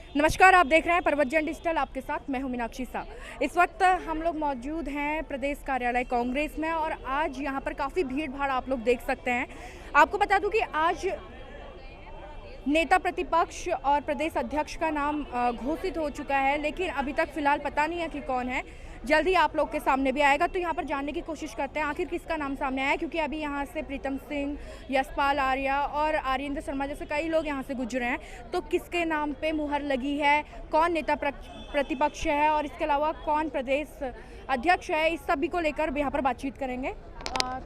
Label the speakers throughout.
Speaker 1: नमस्कार, आप देख रहे हैं प्रवचन डिजिटल। आपके साथ मैं हूं मीनाक्षी शाह। इस वक्त हम लोग मौजूद हैं प्रदेश कार्यालय कांग्रेस में और आज यहां पर काफ़ी भीड़ भाड़ आप लोग देख सकते हैं। आपको बता दूं कि आज नेता प्रतिपक्ष और प्रदेश अध्यक्ष का नाम घोषित हो चुका है, लेकिन अभी तक फिलहाल पता नहीं है कि कौन है। जल्द ही आप लोग के सामने भी आएगा, तो यहाँ पर जानने की कोशिश करते हैं आखिर किसका नाम सामने आया, क्योंकि अभी यहाँ से प्रीतम सिंह, यशपाल आर्या और आर्येंद्र शर्मा जैसे कई लोग यहाँ से गुजरे हैं। तो किसके नाम पे मुहर लगी है, कौन नेता प्रतिपक्ष है और इसके अलावा कौन प्रदेश अध्यक्ष है, इस सभी को लेकर यहाँ पर बातचीत करेंगे।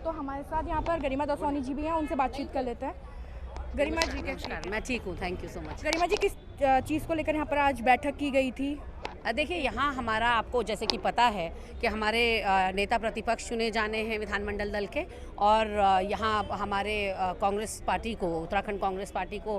Speaker 1: तो हमारे साथ यहाँ पर गरिमा दसौनी जी भी हैं, उनसे बातचीत कर लेते हैं। गरिमा जी
Speaker 2: नमस्कार, मैं ठीक हूँ, थैंक यू सो मच।
Speaker 1: गरिमा जी, किस चीज़ को लेकर यहाँ पर आज बैठक की गई थी?
Speaker 2: देखिए, यहाँ हमारा आपको जैसे कि पता है कि हमारे नेता प्रतिपक्ष चुने जाने हैं विधानमंडल दल के, और यहाँ हमारे कांग्रेस पार्टी को, उत्तराखंड कांग्रेस पार्टी को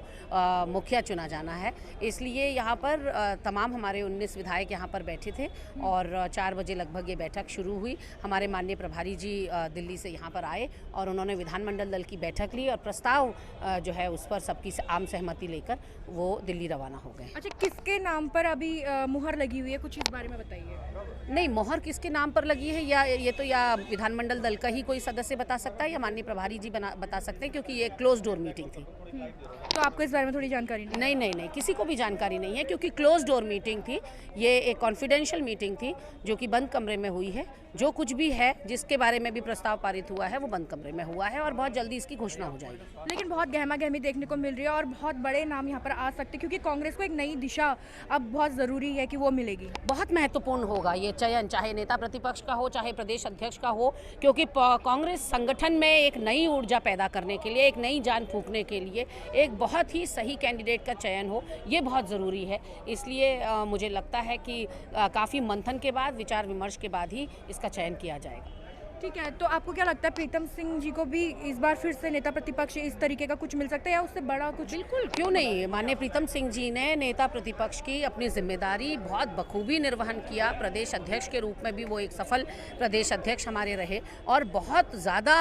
Speaker 2: मुखिया चुना जाना है। इसलिए यहाँ पर तमाम हमारे 19 विधायक यहाँ पर बैठे थे और 4 बजे लगभग ये बैठक शुरू हुई। हमारे माननीय प्रभारी जी दिल्ली से यहाँ पर आए और उन्होंने विधानमंडल दल की बैठक ली और प्रस्ताव जो है उस पर सबकी आम सहमति लेकर वो दिल्ली रवाना हो गए।
Speaker 1: अच्छा, किसके नाम पर अभी मुहर लगी हुई है, कुछ इस बारे में बताइए।
Speaker 2: नहीं, मोहर किसके नाम पर लगी है या ये तो या विधानमंडल दल का ही कोई सदस्य बता सकता है या माननीय प्रभारी जी बता सकते हैं, क्योंकि ये क्लोज डोर मीटिंग थी।
Speaker 1: तो आपको इस बारे में थोड़ी जानकारी नहीं?
Speaker 2: नहीं, किसी को भी जानकारी नहीं है, क्योंकि क्लोज डोर मीटिंग थी। ये एक कॉन्फिडेंशियल मीटिंग थी जो कि बंद कमरे में हुई है। जो कुछ भी है, जिसके बारे में भी प्रस्ताव पारित हुआ है, वो बंद कमरे में हुआ है और बहुत जल्दी इसकी घोषणा हो जाएगी।
Speaker 1: लेकिन बहुत गहमा गहमी देखने को मिल रही है और बहुत बड़े नाम यहाँ पर आ सकते हैं, क्योंकि कांग्रेस को एक नई दिशा अब बहुत ज़रूरी है कि वो मिलेगी।
Speaker 2: बहुत महत्वपूर्ण होगा ये चयन, चाहे नेता प्रतिपक्ष का हो चाहे प्रदेश अध्यक्ष का हो, क्योंकि कांग्रेस संगठन में एक नई ऊर्जा पैदा करने के लिए, एक नई जान फूंकने के लिए एक बहुत ही सही कैंडिडेट का चयन हो, ये बहुत ज़रूरी है। इसलिए मुझे लगता है कि काफ़ी मंथन के बाद, विचार विमर्श के बाद ही इसका चयन किया जाएगा।
Speaker 1: ठीक है, तो आपको क्या लगता है प्रीतम सिंह जी को भी इस बार फिर से नेता प्रतिपक्ष इस तरीके का कुछ मिल सकता है या उससे बड़ा कुछ?
Speaker 2: बिल्कुल, क्यों नहीं। माननीय प्रीतम सिंह जी ने नेता प्रतिपक्ष की अपनी जिम्मेदारी बहुत बखूबी निर्वहन किया। प्रदेश अध्यक्ष के रूप में भी वो एक सफल प्रदेश अध्यक्ष हमारे रहे और बहुत ज़्यादा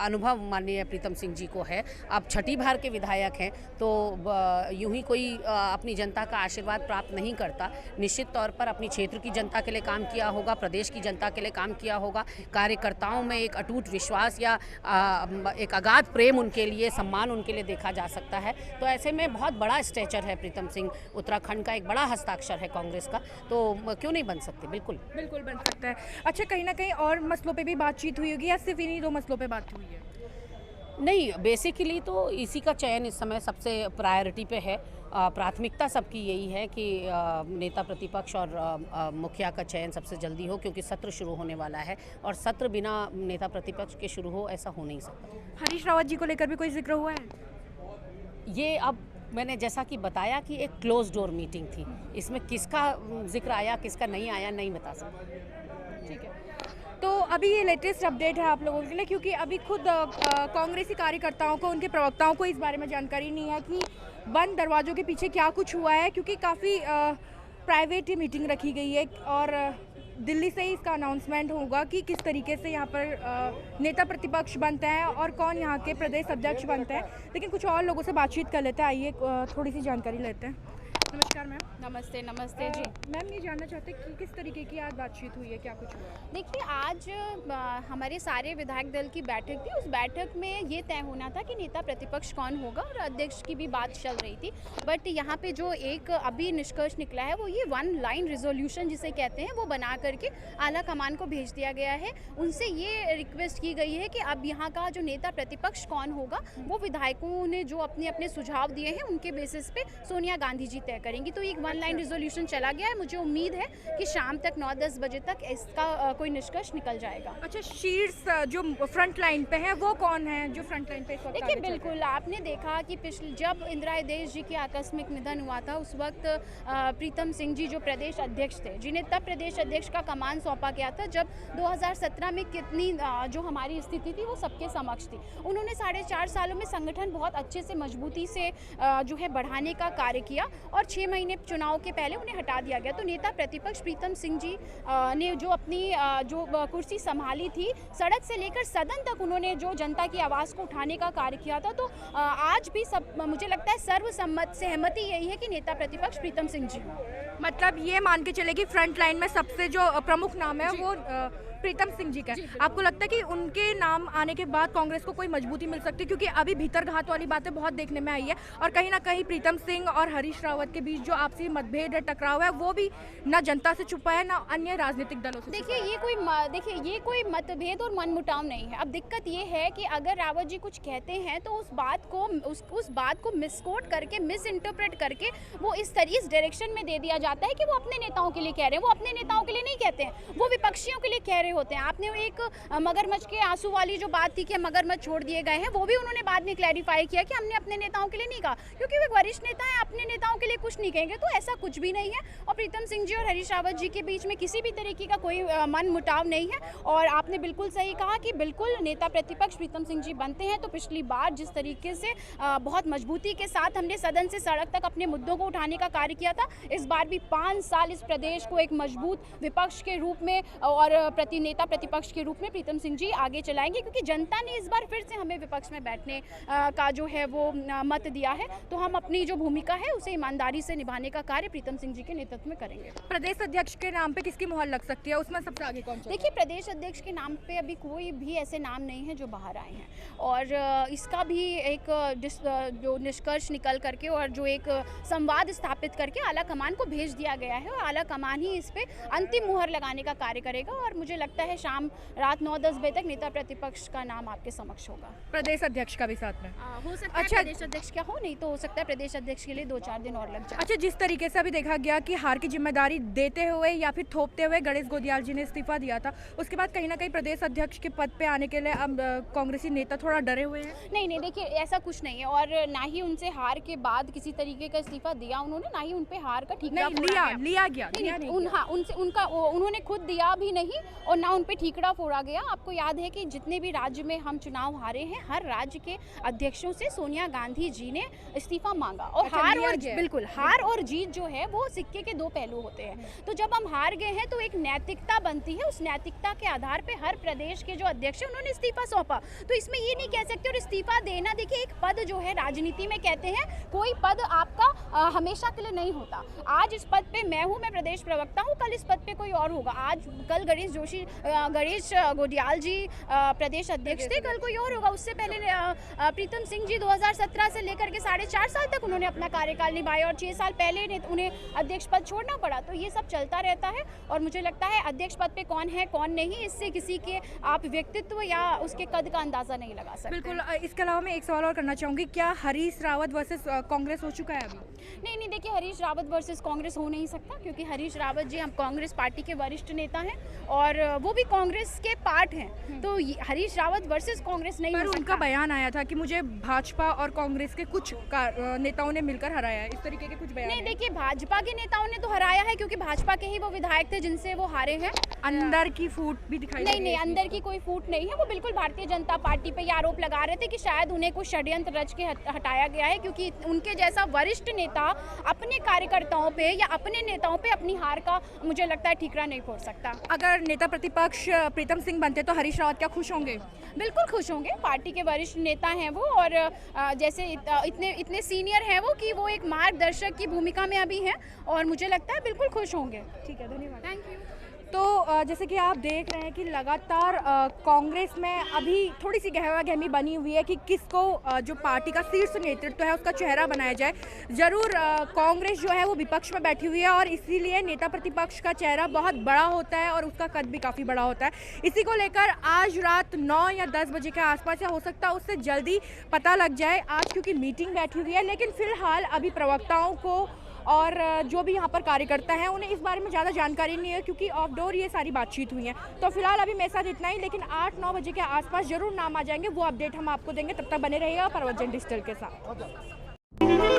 Speaker 2: अनुभव माननीय प्रीतम सिंह जी को है। अब छठी बार के विधायक हैं, तो यूं ही कोई अपनी जनता का आशीर्वाद प्राप्त नहीं करता। निश्चित तौर पर अपनी क्षेत्र की जनता के लिए काम किया होगा, प्रदेश की जनता के लिए काम किया होगा। कार्यकर्ताओं में एक अटूट विश्वास या एक अगाध प्रेम उनके लिए, सम्मान उनके लिए देखा जा सकता है। तो ऐसे में बहुत बड़ा स्टेचर है प्रीतम सिंह, उत्तराखंड का एक बड़ा हस्ताक्षर है कांग्रेस का, तो क्यों नहीं बन सकते। बिल्कुल
Speaker 1: बन सकता है। अच्छा, कहीं ना कहीं और मसलों पे भी बातचीत हुई होगी या सिर्फ इन्हीं 2 मसलों पे बात हुई है?
Speaker 2: नहीं, बेसिकली तो इसी का चयन इस समय सबसे प्रायोरिटी पे है। प्राथमिकता सबकी यही है कि नेता प्रतिपक्ष और मुखिया का चयन सबसे जल्दी हो, क्योंकि सत्र शुरू होने वाला है और सत्र बिना नेता प्रतिपक्ष के शुरू हो ऐसा हो नहीं सकता।
Speaker 1: हरीश रावत जी को लेकर भी कोई जिक्र हुआ है?
Speaker 2: ये अब मैंने जैसा कि बताया कि एक क्लोज डोर मीटिंग थी, इसमें किसका जिक्र आया किसका नहीं आया नहीं बता सकता।
Speaker 1: ठीक है, तो अभी ये लेटेस्ट अपडेट है आप लोगों के लिए, क्योंकि अभी खुद कांग्रेसी कार्यकर्ताओं को, उनके प्रवक्ताओं को इस बारे में जानकारी नहीं है कि बंद दरवाजों के पीछे क्या कुछ हुआ है, क्योंकि काफ़ी प्राइवेट मीटिंग रखी गई है और दिल्ली से ही इसका अनाउंसमेंट होगा कि किस तरीके से यहाँ पर नेता प्रतिपक्ष बनते हैं और कौन यहाँ के प्रदेश अध्यक्ष बनते हैं। लेकिन कुछ और लोगों से बातचीत कर लेते हैं, आइए थोड़ी सी जानकारी लेते हैं। नमस्कार मैम।
Speaker 3: नमस्ते जी।
Speaker 1: मैम, ये जानना चाहते हैं कि किस तरीके की आज बातचीत हुई है, क्या कुछ हुआ?
Speaker 3: देखिए, आज हमारे सारे विधायक दल की बैठक थी। उस बैठक में ये तय होना था कि नेता प्रतिपक्ष कौन होगा और अध्यक्ष की भी बात चल रही थी। बट यहाँ पे जो एक अभी निष्कर्ष निकला है वो ये 1 लाइन रिजोल्यूशन जिसे कहते हैं, वो बना करके आला कमान को भेज दिया गया है। उनसे ये रिक्वेस्ट की गई है कि अब यहाँ का जो नेता प्रतिपक्ष कौन होगा वो विधायकों ने जो अपने अपने सुझाव दिए हैं उनके बेसिस पे सोनिया गांधी जी तय करेंगी। तो एक 1 लाइन रिजोल्यूशन चला गया है। मुझे उम्मीद है कि शाम तक 9-10 बजे तक इसका कोई निष्कर्ष निकल जाएगा।
Speaker 1: अच्छा, शीर्ष जो फ्रंट लाइन पे है वो कौन है जो फ्रंट लाइन पे इस वक्त?
Speaker 3: देखिए, बिल्कुल आपने देखा कि जब इंदिरा देश जी की आकस्मिक निधन हुआ था, उस वक्त प्रीतम सिंह जी जो प्रदेश अध्यक्ष थे, जिन्हें तब प्रदेश अध्यक्ष का कमान सौंपा गया था, जब 2017 में कितनी जो हमारी स्थिति थी वो सबके समक्ष थी। उन्होंने 4.5 सालों में संगठन बहुत अच्छे से, मजबूती से जो है बढ़ाने का कार्य किया और और 6 महीने चुनाव के पहले उन्हें हटा दिया गया। तो नेता प्रतिपक्ष प्रीतम सिंह जी ने जो अपनी जो कुर्सी संभाली थी, सड़क से लेकर सदन तक उन्होंने जो जनता की आवाज़ को उठाने का कार्य किया था। तो आज भी सब मुझे लगता है सहमति यही है कि नेता प्रतिपक्ष प्रीतम सिंह जी,
Speaker 1: मतलब ये मान के चले कि फ्रंट लाइन में सबसे जो प्रमुख नाम है वो प्रीतम सिंह जी का है। आपको लगता है कि उनके नाम आने के बाद कांग्रेस को कोई मजबूती मिल सकती है? क्योंकि अभी भीतर घात वाली बातें बहुत देखने में आई है और कहीं ना कहीं प्रीतम सिंह और हरीश रावत के बीच जो आपसी मतभेद है, टकराव है, वो भी ना जनता से छुपा है ना अन्य राजनीतिक दलों से।
Speaker 3: देखिए ये कोई मतभेद और मनमुटाव नहीं है। अब दिक्कत ये है कि अगर रावत जी कुछ कहते हैं तो उस बात को मिसकोट करके, मिस इंटरप्रेट करके वो इस डायरेक्शन में दे दिया जाता है कि वो अपने नेताओं के लिए कह रहे हैं। वो अपने नेताओं के लिए नहीं कहते हैं, वो विपक्षियों के लिए कह रहे होते हैं। आपने एक मगरमच्छ के आंसू वाली जो बात थी कि मगरमच्छ छोड़ दिए गए हैं, वो भी उन्होंने बाद में क्लैरिफाई किया कि हमने अपने नेताओं के लिए नहीं कहा, क्योंकि वे वरिष्ठ नेता हैं, अपने नेताओं के लिए कुछ नहीं कहेंगे। तो ऐसा कुछ भी नहीं है और प्रीतम सिंह जी और हरीश रावत जी के बीच में किसी भी तरीके का कोई मन मुटाव नहीं है। और आपने बिल्कुल सही कहा कि बिल्कुल नेता प्रतिपक्ष प्रीतम सिंह जी बनते हैं तो पिछली बार जिस तरीके से बहुत मजबूती के साथ हमने सदन से सड़क तक अपने मुद्दों को उठाने का कार्य किया था, इस बार भी 5 साल इस प्रदेश को एक मजबूत विपक्ष के रूप में और नेता प्रतिपक्ष के रूप में प्रीतम सिंह जी आगे चलाएंगे, क्योंकि जनता ने इस बार फिर से हमें विपक्ष में बैठने का जो है वो मत दिया है। तो हम अपनी जो भूमिका है उसे ईमानदारी से निभाने का कार्य प्रीतम सिंह जी के नेतृत्व में करेंगे।
Speaker 1: प्रदेश अध्यक्ष के नाम पे किसकी मुहर लग सकती है? उसमें सबसे आगे कौन?
Speaker 3: देखिए, प्रदेश अध्यक्ष के नाम पे अभी कोई भी ऐसे नाम नहीं है जो बाहर आए हैं और इसका भी एक जो निष्कर्ष निकल करके और जो एक संवाद स्थापित करके आला कमान को भेज दिया गया है और आला कमान ही इस पे अंतिम मुहर लगाने का कार्य करेगा। और मुझे लगता है शाम रात 9-10 बजे तक नेता प्रतिपक्ष का नाम आपके समक्ष होगा।
Speaker 1: प्रदेश अध्यक्ष का भी साथ में
Speaker 3: हो सकता है प्रदेश अध्यक्ष क्या हो, नहीं तो हो सकता है प्रदेश अध्यक्ष के लिए 2-4 दिन और लग जाए।
Speaker 1: अच्छा, जिस तरीके से अभी देखा गया कि हार की जिम्मेदारी देते हुए या फिर थोपते हुए गणेश गोदियाल जी ने इस्तीफा दिया था, उसके बाद कहीं ना कहीं प्रदेश अध्यक्ष के पद पे आने के लिए अब कांग्रेसी नेता थोड़ा डरे हुए हैं।
Speaker 3: नहीं, देखिए ऐसा कुछ नहीं है और ना ही उनसे हार के बाद किसी तरीके का इस्तीफा दिया उन्होंने, ना ही उन पे हार का ठीकरा
Speaker 1: लिया गया।
Speaker 3: उन्होंने खुद दिया भी नहीं और ना उन पे ठीकरा फोड़ा गया। आपको याद है कि जितने भी राज्य में हम चुनाव हारे हैं, हर राज्य के अध्यक्षों से सोनिया गांधी जी ने इस्तीफा मांगा और हार और जीत जो है वो सिक्के के 2 पहलू होते हैं। तो जब हम हार गए हैं तो एक नैतिकता बनती है, उस नैतिकता के आधार पे हर प्रदेश के जो अध्यक्ष हैं उन्होंने इस्तीफा सौंपा। तो इसमें ये नहीं कह सकते। और इस्तीफा देना, देखिए एक पद जो है राजनीति में कहते हैं कोई पद आपका हमेशा के लिए नहीं होता। आज इस पद पे मैं हूँ, मैं प्रदेश प्रवक्ता हूँ, कल इस पद पे कोई और होगा। कल गणेश गोदियाल जी प्रदेश अध्यक्ष थे, कल कोई और होगा। उससे पहले प्रीतम सिंह जी 2017 से लेकर के 4.5 साल तक उन्होंने अपना कार्यकाल निभाया और 6 साल पहले उन्हें अध्यक्ष पद छोड़ना पड़ा। तो ये सब चलता रहता है और मुझे लगता है अध्यक्ष पद पे कौन है कौन नहीं, इससे किसी के आप व्यक्तित्व या उसके कद का अंदाजा नहीं लगा सकते।
Speaker 1: बिल्कुल। इसके अलावा मैं एक सवाल और करना चाहूँगी, क्या हरीश रावत वर्सेस कांग्रेस हो चुका है अभी?
Speaker 3: नहीं, देखिए हरीश रावत वर्सेस कांग्रेस हो नहीं सकता, क्योंकि हरीश रावत जी हम कांग्रेस पार्टी के वरिष्ठ नेता हैं और वो भी कांग्रेस के पार्ट हैं। तो हरीश रावत वर्सेस कांग्रेस नहीं हो सकता।
Speaker 1: उनका बयान आया था कि मुझे भाजपा और कांग्रेस के कुछ नेताओं ने मिलकर हराया है, इस तरीके के कुछ बयान।
Speaker 3: नहीं, देखिए भाजपा के नेताओं ने तो हराया है क्योंकि भाजपा के ही वो विधायक थे जिनसे वो हारे हैं।
Speaker 1: अंदर की फूट भी दिखाई
Speaker 3: नहीं, अंदर की कोई फूट नहीं है। वो बिल्कुल भारतीय जनता पार्टी पे ये आरोप लगा रहे थे कि शायद उन्हें कुछ षड्यंत्र रच के हटाया गया है, क्योंकि उनके जैसा वरिष्ठ नेता अपने कार्यकर्ताओं पे या अपने नेताओं पे अपनी हार का मुझे लगता है ठीकरा नहीं फोड़ सकता।
Speaker 1: अगर नेता प्रतिपक्ष प्रीतम सिंह बनते तो हरीश रावत क्या खुश होंगे?
Speaker 3: बिल्कुल खुश होंगे। पार्टी के वरिष्ठ नेता हैं वो और जैसे इतने सीनियर हैं वो कि वो एक मार्गदर्शक की भूमिका में अभी हैं और मुझे लगता है बिल्कुल खुश होंगे।
Speaker 1: ठीक है, धन्यवाद।
Speaker 3: Thank you.
Speaker 1: तो जैसे कि आप देख रहे हैं कि लगातार कांग्रेस में अभी थोड़ी सी गहमागहमी बनी हुई है कि किसको जो पार्टी का शीर्ष नेतृत्व है उसका चेहरा बनाया जाए। ज़रूर कांग्रेस जो है वो विपक्ष में बैठी हुई है और इसीलिए नेता प्रतिपक्ष का चेहरा बहुत बड़ा होता है और उसका कद भी काफ़ी बड़ा होता है। इसी को लेकर आज रात 9 या 10 बजे के आसपास, या हो सकता है उससे जल्दी पता लग जाए आज, क्योंकि मीटिंग बैठी हुई है। लेकिन फिलहाल अभी प्रवक्ताओं को और जो भी यहाँ पर कार्यकर्ता हैं उन्हें इस बारे में ज़्यादा जानकारी नहीं है, क्योंकि ऑफ डोर ये सारी बातचीत हुई है। तो फिलहाल अभी मेरे साथ इतना ही, लेकिन 8-9 बजे के आसपास ज़रूर नाम आ जाएंगे, वो अपडेट हम आपको देंगे। तब तक बने रहिएगा प्रवचन डिजिटल के साथ।